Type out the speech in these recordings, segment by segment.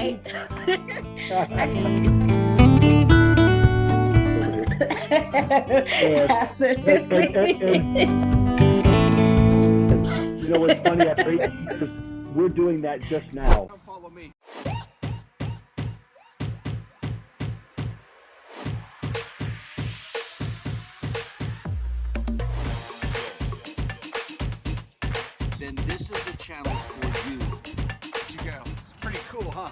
right? Absolutely. You know what's funny? We're doing that just now. Follow me. Then this is the channel for you. You go. It's pretty cool, huh?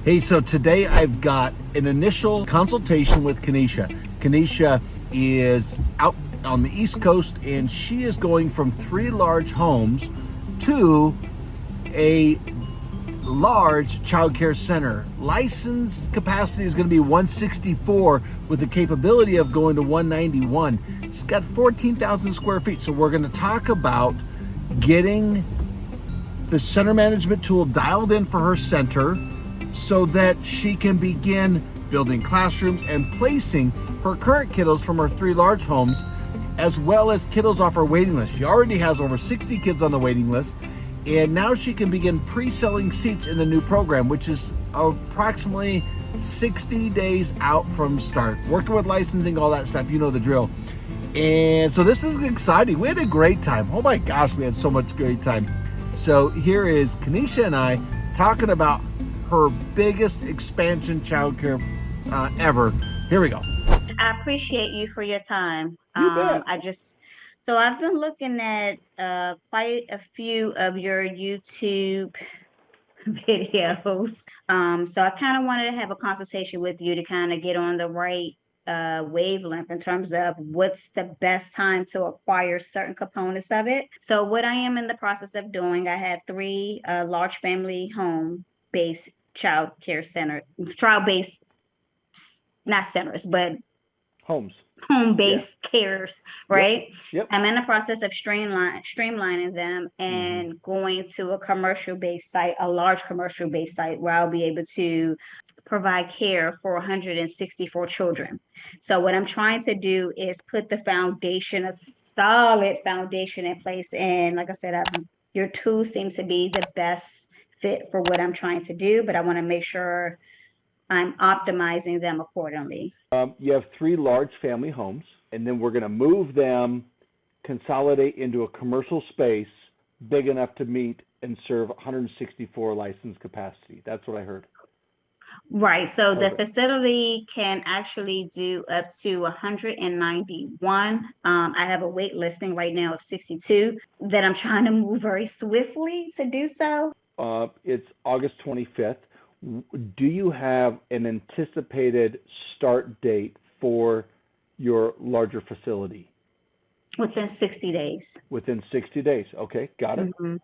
Hey, so today I've got an initial consultation with Kanisha. Kanisha is out on the East Coast and she is going from 3 large homes to a large child care center. Licensed capacity is going to be 164 with the capability of going to 191. She's got 14,000 square feet. So we're going to talk about getting the center management tool dialed in for her center so that she can begin building classrooms and placing her current kiddos from her 3 large homes, as well as kiddos off her waiting list. She already has over 60 kids on the waiting list, and now she can begin pre-selling seats in the new program, which is approximately 60 days out from start. Working with licensing, all that stuff, you know the drill. And so this is exciting. We had a great time. Oh my gosh, we had so much great time. So here is Kanisha and I talking about her biggest expansion childcare ever. Here we go. I appreciate you for your time. You bet. I've been looking at quite a few of your YouTube videos. So I kind of wanted to have a conversation with you to kind of get on the right wavelength in terms of what's the best time to acquire certain components of it. So what I am in the process of doing, I have 3 large family home-based child care centers, trial-based, not centers, but Homes. home-based cares, right? Yep. I'm in the process of streamlining them and going to a commercial-based site, a large commercial-based site where I'll be able to provide care for 164 children. So what I'm trying to do is put the foundation, a solid foundation in place. And like I said, your tool seems to be the best fit for what I'm trying to do, but I want to make sure I'm optimizing them accordingly. You have 3 large family homes, and then we're going to move them, consolidate into a commercial space big enough to meet and serve 164 licensed capacity. That's what I heard. Right. So Perfect. the facility can actually do up to 191. I have a wait listing right now of 62 that I'm trying to move very swiftly to do so. It's August 25th. Do you have an anticipated start date for your larger facility? Within 60 days. Within 60 days. Okay, got it. Mm-hmm.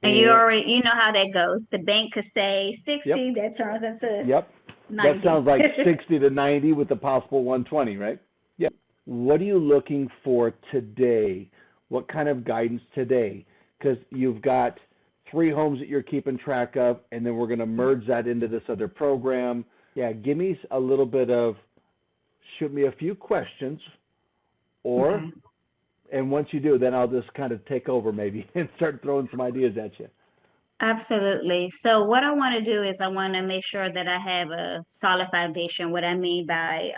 And you know how that goes. The bank could say 60, Yep. that turns into Yep. 90. That sounds like 60 to 90 with the possible 120, right? Yeah. What are you looking for today? What kind of guidance today? Because you've got 3 homes that you're keeping track of, and then we're going to merge that into this other program. Yeah, give me a little bit of, shoot me a few questions, or, Okay. and once you do, then I'll just kind of take over maybe and start throwing some ideas at you. Absolutely. So what I want to do is I want to make sure that I have a solid foundation. What I mean by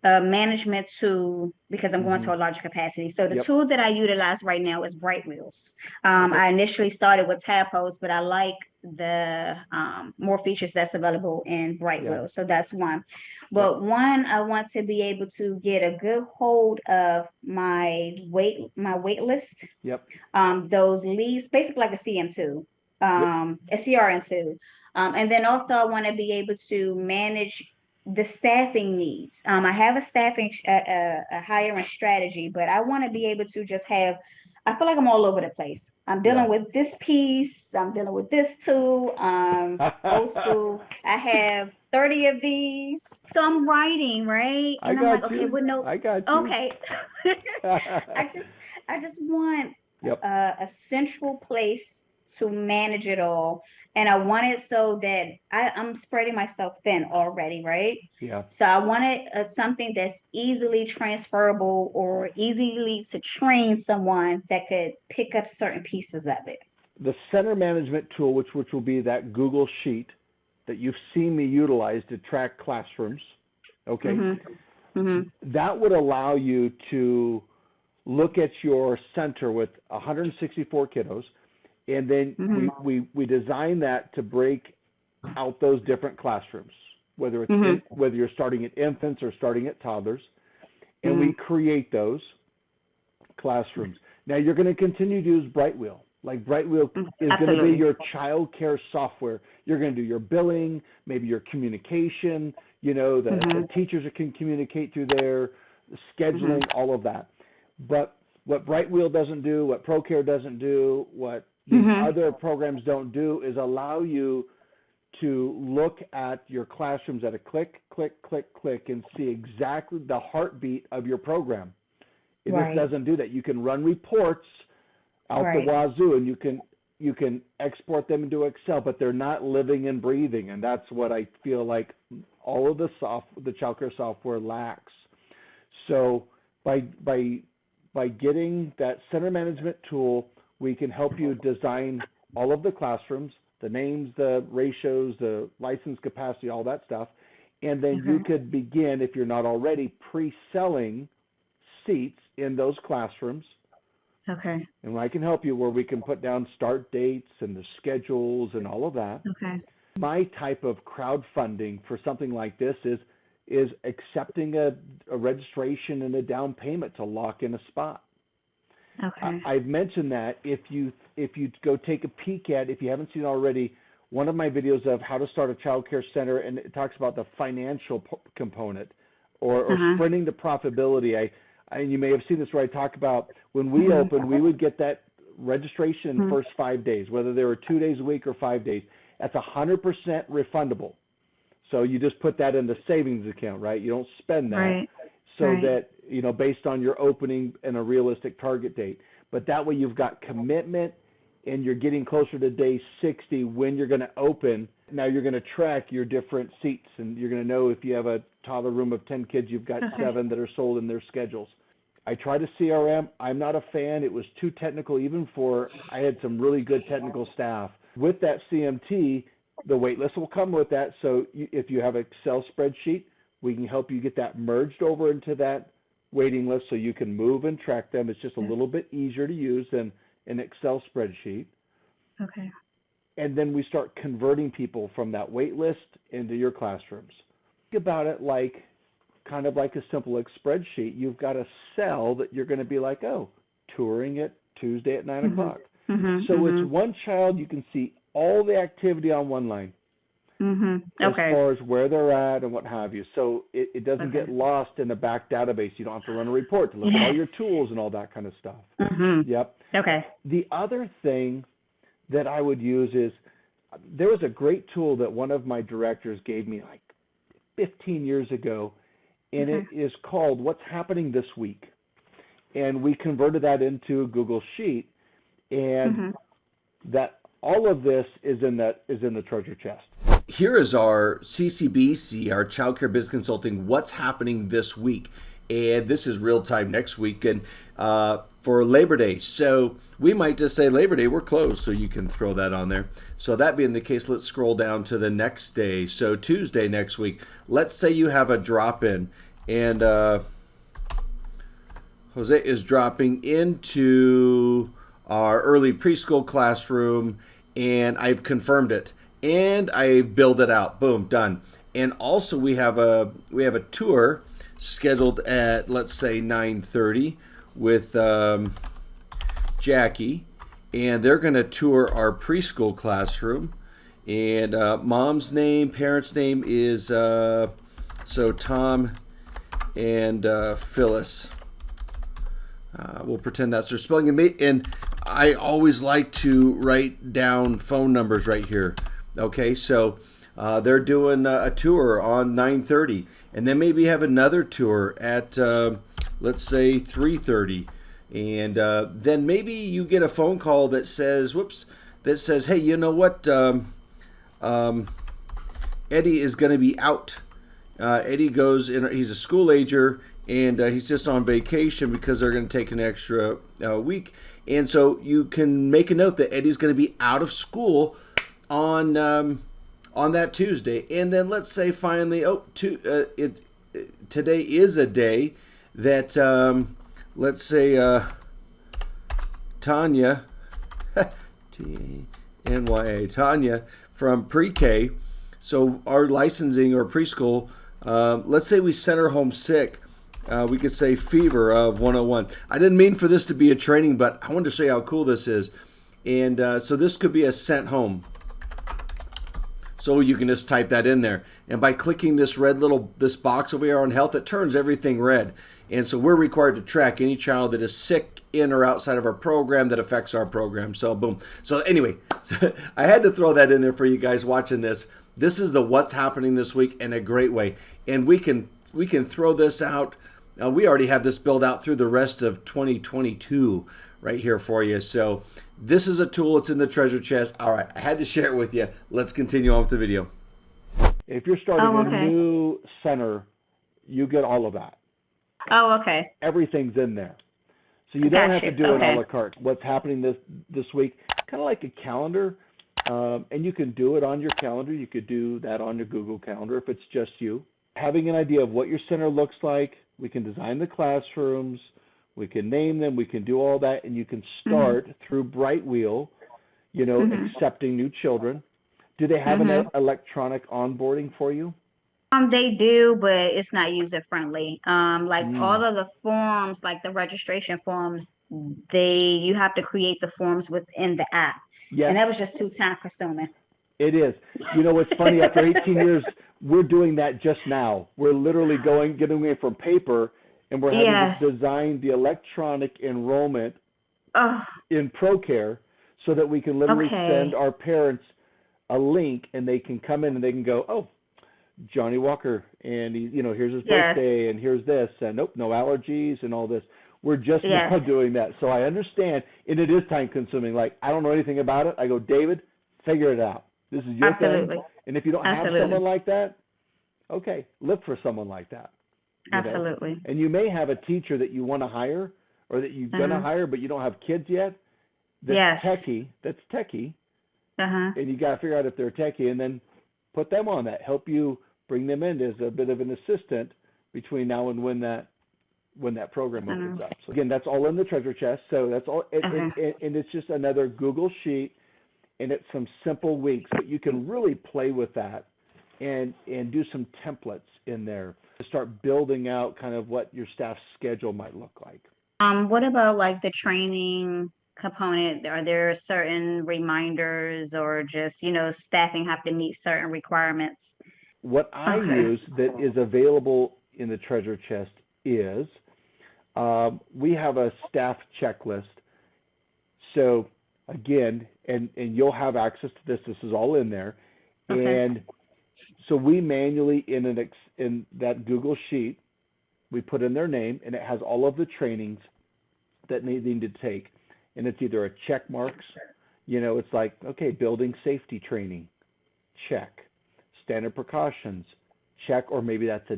management tool, because I'm going to a larger capacity. So the tool that I utilize right now is Bright Wheels. I initially started with Tadpoles, but I like the more features that's available in Bright Wheels. So that's one. But one, I want to be able to get a good hold of my wait list. Yep. Those leads, basically like a CM2, a CRM2. And then also I want to be able to manage the staffing needs. I have a staffing, a hiring strategy, but I want to be able to just have, I feel like I'm all over the place. I'm dealing with this piece. I'm dealing with this tool. Old school. I have 30 of these. So I'm writing, right? And I'm like, okay, what notes? I got you. Okay. I just want a central place to manage it all. And I want it so that I'm spreading myself thin already, right? Yeah. So I wanted something that's easily transferable or easily to train someone that could pick up certain pieces of it. the center management tool, which will be that Google sheet that you've seen me utilize to track classrooms, okay, that would allow you to look at your center with 164 kiddos, and then we design that to break out those different classrooms, whether it's whether you're starting at infants or starting at toddlers, and we create those classrooms. Now you're going to continue to use Brightwheel. Like Brightwheel is going to be your child care software. You're going to do your billing, maybe your communication, the teachers can communicate through there, scheduling, all of that. But what Brightwheel doesn't do, what ProCare doesn't do, what these other programs don't do is allow you to look at your classrooms at a click, click, click, click, and see exactly the heartbeat of your program. It just doesn't do that. You can run reports out the wazoo, and you can export them into Excel, but they're not living and breathing, and that's what I feel like all of the childcare software lacks. So by getting that center management tool, we can help you design all of the classrooms, the names, the ratios, the license capacity, all that stuff, and then you could begin, if you're not already, pre-selling seats in those classrooms. Okay. And I can help you where we can put down start dates and the schedules and all of that. Okay. My type of crowdfunding for something like this is accepting a registration and a down payment to lock in a spot. Okay. I've mentioned that if you go take a peek at, if you haven't seen already, one of my videos of how to start a child care center, and it talks about the financial component or sprinting to profitability. And you may have seen this where I talk about when we opened, we would get that registration in the first 5 days, whether they were 2 days a week or 5 days. That's 100% refundable. So you just put that in the savings account, right? You don't spend that. So that, based on your opening and a realistic target date. But that way you've got commitment and you're getting closer to day 60 when you're going to open. Now you're going to track your different seats, and you're going to know if you have a toddler room of 10 kids, you've got 7 that are sold in their schedules. I tried a CRM. I'm not a fan. It was too technical, I had some really good technical staff. With that CMT, the wait list will come with that. So if you have an Excel spreadsheet, we can help you get that merged over into that waiting list so you can move and track them. It's just a little bit easier to use than an Excel spreadsheet. Okay. And then we start converting people from that wait list into your classrooms. Think about it kind of like a simple spreadsheet. You've got a cell that you're going to be like, touring it Tuesday at 9 o'clock. So it's one child. You can see all the activity on one line. As far as where they're at and what have you. So it doesn't get lost in the back database. You don't have to run a report to look at all your tools and all that kind of stuff. Yep. Okay. The other thing that I would use is there was a great tool that one of my directors gave me like 15 years ago, and it is called What's Happening This Week. And we converted that into a Google Sheet, and that all of this is in the treasure chest. Here is our CCBC, our Child Care Biz Consulting, What's Happening This Week. And this is real time next week, and for Labor Day. So we might just say Labor Day, we're closed, so you can throw that on there. So that being the case, let's scroll down to the next day. So Tuesday next week, let's say you have a drop-in, and Jose is dropping into our early preschool classroom, and I've confirmed it, and I've billed it out. Boom, done. And also we have a tour scheduled at, let's say, 9:30 with Jackie, and they're going to tour our preschool classroom. And mom's name, parents' name is so Tom and Phyllis. We'll pretend that's their spelling. And I always like to write down phone numbers right here. Okay, so they're doing a tour on 9:30, and then maybe have another tour at let's say 3:30, and then maybe you get a phone call that says, hey, you know what, Eddie is going to be out. Eddie goes in, he's a school ager, and he's just on vacation because they're going to take an extra week. And so you can make a note that Eddie's going to be out of school on that Tuesday. And then let's say finally, today is a day that let's say Tanya, T-A-N-Y-A, Tanya from pre-K, so our licensing or preschool, let's say we sent her home sick. We could say fever of 101. I didn't mean for this to be a training, but I wanted to show you how cool this is. And so this could be a sent home. So you can just type that in there. And by clicking this this box over here on health, it turns everything red. And so we're required to track any child that is sick in or outside of our program that affects our program. So boom. So anyway, I had to throw that in there for you guys watching this. This is the what's happening this week in a great way. And we can throw this out. We already have this built out through the rest of 2022 right here for you. So this is a tool. It's in the treasure chest. All right, I had to share it with you. Let's continue on with the video. If you're starting a new center, you get all of that. Oh, okay. Everything's in there. So you don't have to do it a la carte. What's happening this week, kind of like a calendar, and you can do it on your calendar. You could do that on your Google Calendar if it's just you. Having an idea of what your center looks like, we can design the classrooms, we can name them, we can do all that, and you can start through Brightwheel, accepting new children. Do they have an electronic onboarding for you? They do, but it's not user friendly. All of the forms, like the registration forms, you have to create the forms within the app. Yes. And that was just too time consuming. It is. You know what's funny? After 18 years, we're doing that just now. We're literally getting away from paper, and we're having to design the electronic enrollment in ProCare so that we can literally send our parents a link, and they can come in and they can go, oh, Johnny Walker, and here's his birthday, and here's this, and nope, no allergies and all this. We're just now doing that. So I understand, and it is time consuming. Like, I don't know anything about it. I go, David, figure it out. This is your thing. And if you don't have someone like that, okay, look for someone like that. Absolutely. And you may have a teacher that you want to hire or that you're going to hire, but you don't have kids yet. That's techie. And you got to figure out if they're techie and then put them on that. Help you bring them in as a bit of an assistant between now and when that program opens up. So again, that's all in the treasure chest. So that's all, and it's just another Google sheet, and it's some simple weeks, but you can really play with that and do some templates in there to start building out kind of what your staff's schedule might look like. What about like the training component? Are there certain reminders or just, staffing have to meet certain requirements? What I use that is available in the treasure chest is we have a staff checklist. So again, and you'll have access to this. This is all in there. And so we manually in that Google sheet, we put in their name, and it has all of the trainings that they need to take. And it's either a check marks, it's like, okay, building safety training, check. Standard precautions, check, or maybe that's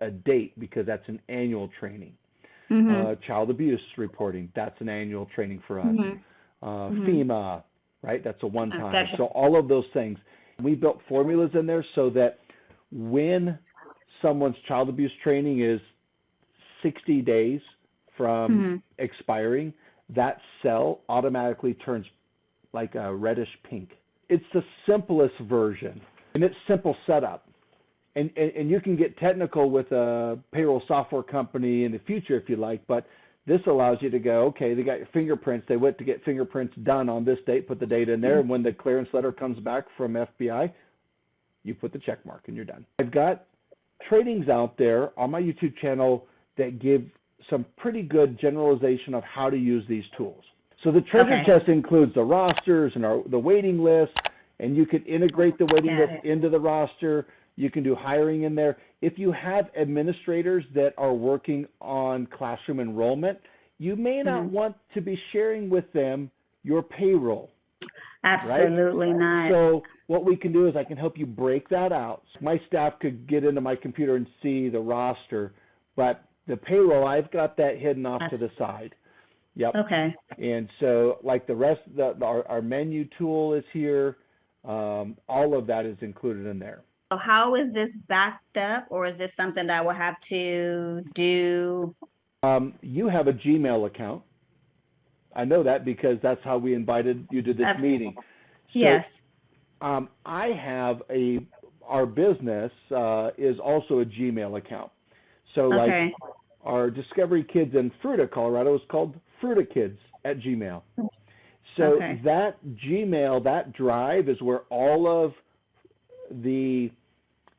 a date because that's an annual training. Child abuse reporting, that's an annual training for us. FEMA, right? That's a one-time. Gotcha. So all of those things. We built formulas in there so that when someone's child abuse training is 60 days from expiring, that cell automatically turns like a reddish pink. It's the simplest version, and it's simple setup. And you can get technical with a payroll software company in the future if you like, but this allows you to go, okay, they got your fingerprints. They went to get fingerprints done on this date, put the date in there, and when the clearance letter comes back from FBI, you put the check mark and you're done. I've got trainings out there on my YouTube channel that give some pretty good generalization of how to use these tools. So the treasure chest includes the rosters and the waiting list, and you can integrate the waiting list into the roster. You can do hiring in there. If you have administrators that are working on classroom enrollment, you may not want to be sharing with them your payroll. Absolutely not. So what we can do is I can help you break that out. My staff could get into my computer and see the roster, but The payroll, I've got that hidden off to the side. Yep. Okay. And so, like the rest, our menu tool is here. All of that is included in there. So how is this backed up, or is this something that I will have to do? You have a Gmail account. I know that because that's how we invited you to this meeting. So, Yes. I have our business is also a Gmail account. So like Okay. our Discovery Kids in Fruita, Colorado is called Fruita Kids at Gmail. So Okay. that Gmail, that drive is where all of the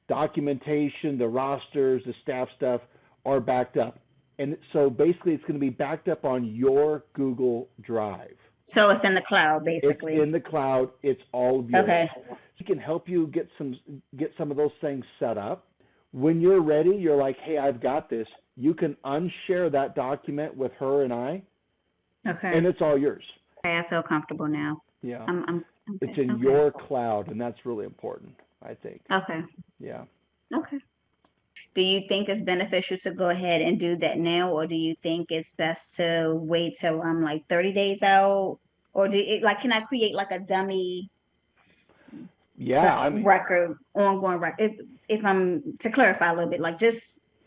documentation, the rosters, the staff stuff are backed up. And so basically it's going to be backed up on your Google Drive. So it's in the cloud, basically. It's in the cloud. It's all of yours. Okay. We can help you get some of those things set up. When you're ready, you're like, hey, I've got this. You can unshare that document with her and I, Okay. and it's all yours. Okay, I feel comfortable now. Yeah. I'm It's in okay. your cloud, and that's really important, I think. Okay. Yeah. Okay. Do you think it's beneficial to go ahead and do that now, or do you think it's best to wait till I'm like 30 days out? Or can I create like a dummy Yeah, record, ongoing record? If I'm to clarify a little bit, like just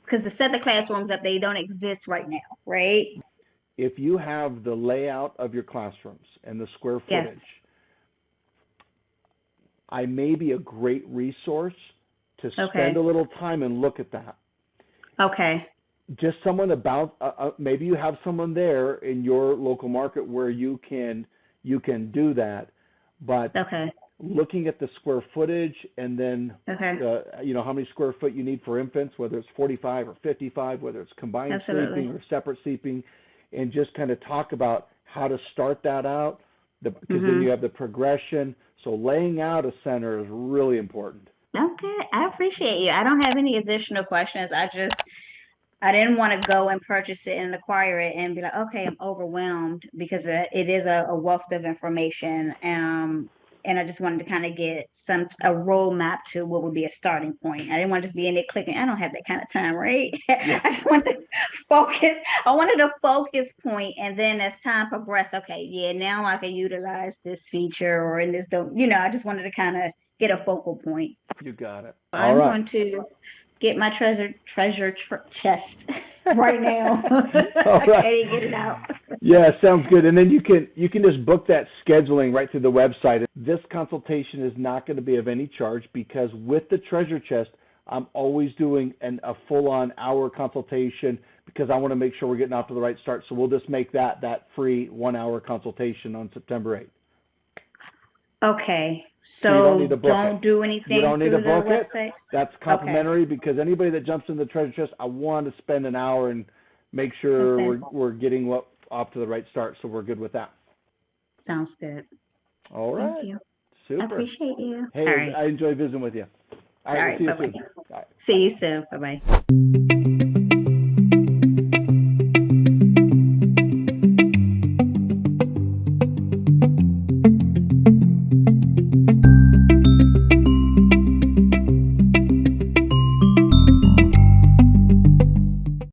because to set the classrooms up, they don't exist right now, right? if you have the layout of your classrooms and the square Yes. footage, I may be a great resource to spend a little time and look at that. Okay. Just someone about maybe you have someone there in your local market where you can do that, but Okay. looking at the square footage and then Okay. how many square foot you need for infants, whether it's 45 or 55, whether it's combined Absolutely. sleeping or separate sleeping, and just kind of talk about how to start that out, because then you have the progression. So laying out a center is really important. Okay, I appreciate you. I don't have any additional questions. I didn't want to go and purchase it and acquire it and be like, okay, I'm overwhelmed because it is a wealth of information. And I just wanted to kind of get a roadmap to what would be a starting point. I didn't want to just be in there clicking. I don't have that kind of time, right? I just wanted to focus. I wanted a focus point, and then as time progressed, okay, yeah, now I can utilize this feature or in this. I just wanted to kind of get a focal point. You got it. I'm going to get my treasure chest right now. All right. I can't get it out. Yeah, sounds good. And then you can just book that scheduling right through the website. This consultation is not going to be of any charge because with the treasure chest, I'm always doing a full-on hour consultation because I want to make sure we're getting off to the right start. So we'll just make that free 1-hour consultation on September 8th. Okay. So you don't need to book don't do anything You don't need to through book the it. website? That's complimentary because anybody that jumps in the treasure chest, I want to spend an hour and make sure we're getting off to the right start. So we're good with that. Sounds good. All right. Thank you. Super. I appreciate you. Hey, All right. I enjoy visiting with you. All right. See you Bye-bye. soon. All right. See you soon. Bye-bye.